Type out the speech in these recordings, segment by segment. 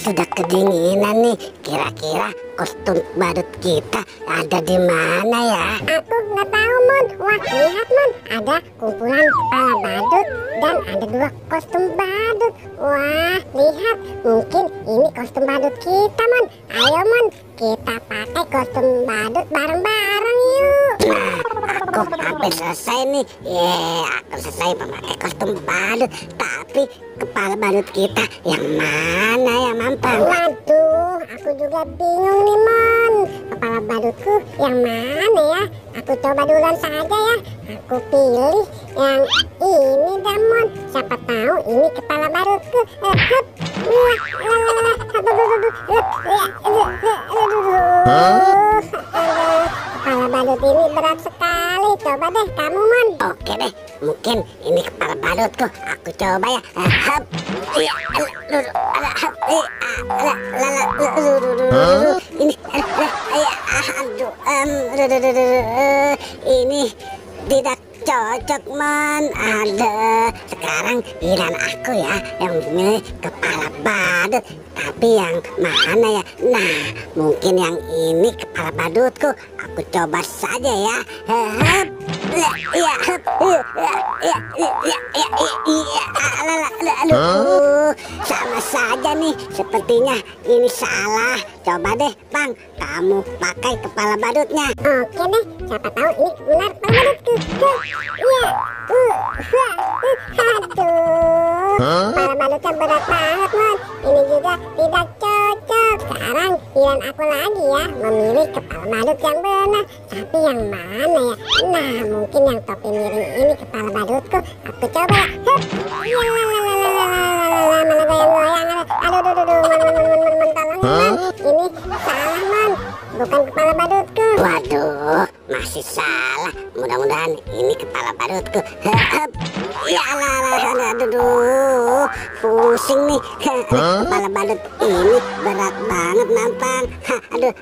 sudah kedinginan nih. Kira-kira kostum badut kita ada di mana ya? Aku nggak tahu, Mon. Wah, lihat, Mon. Ada kumpulan kepala badut dan ada 2 kostum badut. Wah, lihat. Mungkin ini kostum badut kita, Mon. Ayo, Mon. Kita pakai kostum badut bareng-bareng yuk. Aku hampir selesai nih. Aku selesai memakai kostum badut. Tapi kepala badut kita yang mana ya, Mampang? Waduh, aku juga bingung nih, Mon. Kepala badutku yang mana ya? Aku coba duluan saja ya. Aku pilih yang ini dah, Mon. Siapa tahu ini kepala badutku. Kepala badut ini berat sekali. Coba deh kamu, Mon. Oke deh, mungkin ini kepala badutku. Aku coba ya. Ini, ini tidak cocok, Man. Sekarang giliran aku ya yang milih kepala badut. Tapi yang mana ya? Nah, mungkin yang ini kepala badutku. Aku coba saja ya. Sama saja nih. Sepertinya ini salah. Coba deh, Bang. Kamu pakai kepala badutnya. Oke deh, siapa tahu ini benar kepala badutku. Aduh, kepala badutnya berat banget, Mon. Ini juga tidak cocok. Sekarang giliran aku lagi ya, memilih kepala badut yang benar. Tapi yang mana ya? Nah, mungkin yang topi miring ini kepala badutku. Aku coba ya. Mana goyang-goyang. Aduh, Mon, tolong, Mon. Ini salah, Mon. Bukan kepala badutku. Waduh, masih salah. Mudah-mudahan ini kepala badutku. Aduh, pusing nih. Kepala badut ini berat banget, Mampang. Aduh,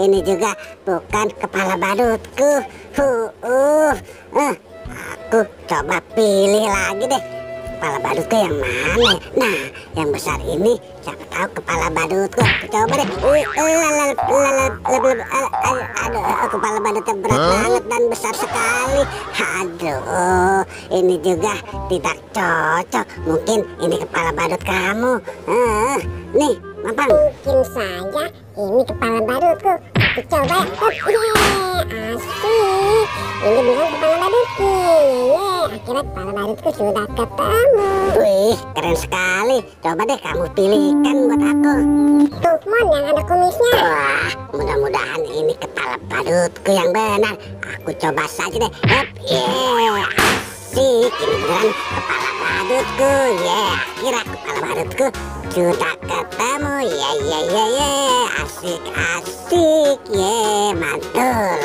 ini juga bukan kepala badutku. Aku coba pilih lagi deh. Kepala badutku yang mana? Nah, yang besar ini siapa tahu kepala badutku. Aku coba deh. Aduh, kepala badutnya berat banget dan besar sekali. Aduh, ini juga tidak cocok. Mungkin ini kepala badut kamu. Nih, Mampang. Mungkin saja ini kepala badutku. Aku coba ya. Asik. Ini bukan kepala badutku. Akhirnya kepala badutku sudah ketemu. Wih, keren sekali. Coba deh kamu pilihkan buat aku. Tuh, Mon, yang ada kumisnya. Wah, mudah-mudahan ini kepala badutku yang benar. Aku coba saja deh. Asik, ini beneran kepala badutku. Akhirnya kepala badutku sudah ketemu. Asik, mantul.